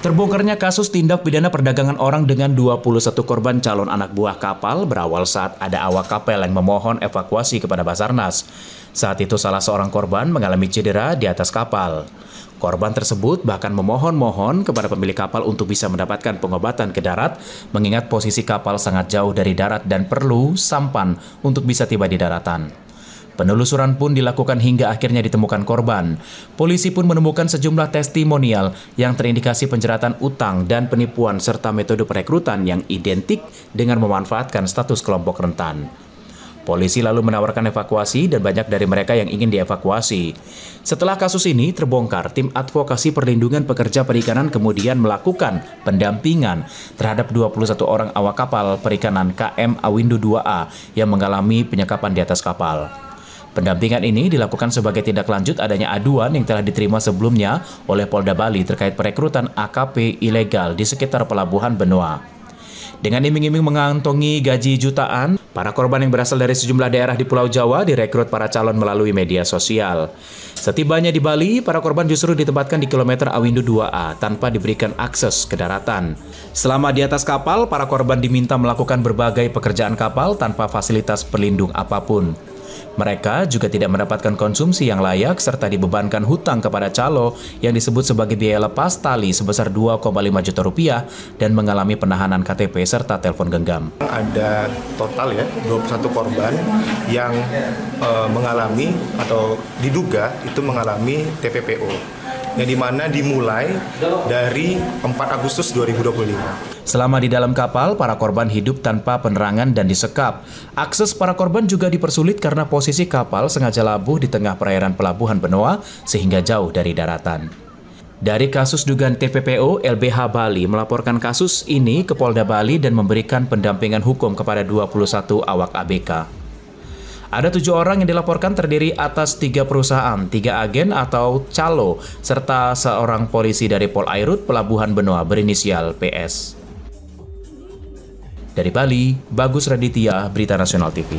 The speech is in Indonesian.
Terbongkarnya kasus tindak pidana perdagangan orang dengan 21 korban calon anak buah kapal berawal saat ada awak kapal yang memohon evakuasi kepada Basarnas. Saat itu salah seorang korban mengalami cedera di atas kapal. Korban tersebut bahkan memohon-mohon kepada pemilik kapal untuk bisa mendapatkan pengobatan ke darat, mengingat posisi kapal sangat jauh dari darat dan perlu sampan untuk bisa tiba di daratan. Penelusuran pun dilakukan hingga akhirnya ditemukan korban. Polisi pun menemukan sejumlah testimonial yang terindikasi penjeratan utang dan penipuan serta metode perekrutan yang identik dengan memanfaatkan status kelompok rentan. Polisi lalu menawarkan evakuasi dan banyak dari mereka yang ingin dievakuasi. Setelah kasus ini terbongkar, tim advokasi perlindungan pekerja perikanan kemudian melakukan pendampingan terhadap 21 orang awak kapal perikanan KM Awindu 2A yang mengalami penyekapan di atas kapal. Pendampingan ini dilakukan sebagai tindak lanjut adanya aduan yang telah diterima sebelumnya oleh Polda Bali terkait perekrutan AKP ilegal di sekitar pelabuhan Benoa. Dengan iming-iming mengantongi gaji jutaan, para korban yang berasal dari sejumlah daerah di Pulau Jawa direkrut para calon melalui media sosial. Setibanya di Bali, para korban justru ditempatkan di kilometer Awindu 2A tanpa diberikan akses ke daratan. Selama di atas kapal, para korban diminta melakukan berbagai pekerjaan kapal tanpa fasilitas pelindung apapun. Mereka juga tidak mendapatkan konsumsi yang layak serta dibebankan hutang kepada calo yang disebut sebagai biaya lepas tali sebesar 2,5 juta rupiah dan mengalami penahanan KTP serta telepon genggam. Ada total 21 korban yang mengalami atau diduga itu mengalami TPPO. Yang dimana dimulai dari 4 Agustus 2025. Selama di dalam kapal, para korban hidup tanpa penerangan dan disekap. Akses para korban juga dipersulit karena posisi kapal sengaja labuh di tengah perairan pelabuhan Benoa sehingga jauh dari daratan. Dari kasus dugaan TPPO, LBH Bali melaporkan kasus ini ke Polda Bali dan memberikan pendampingan hukum kepada 21 awak ABK. Ada 7 orang yang dilaporkan terdiri atas 3 perusahaan, 3 agen atau calo, serta seorang polisi dari Polairut Pelabuhan Benoa berinisial PS. Dari Bali, Bagus Raditya, Berita Nasional TV.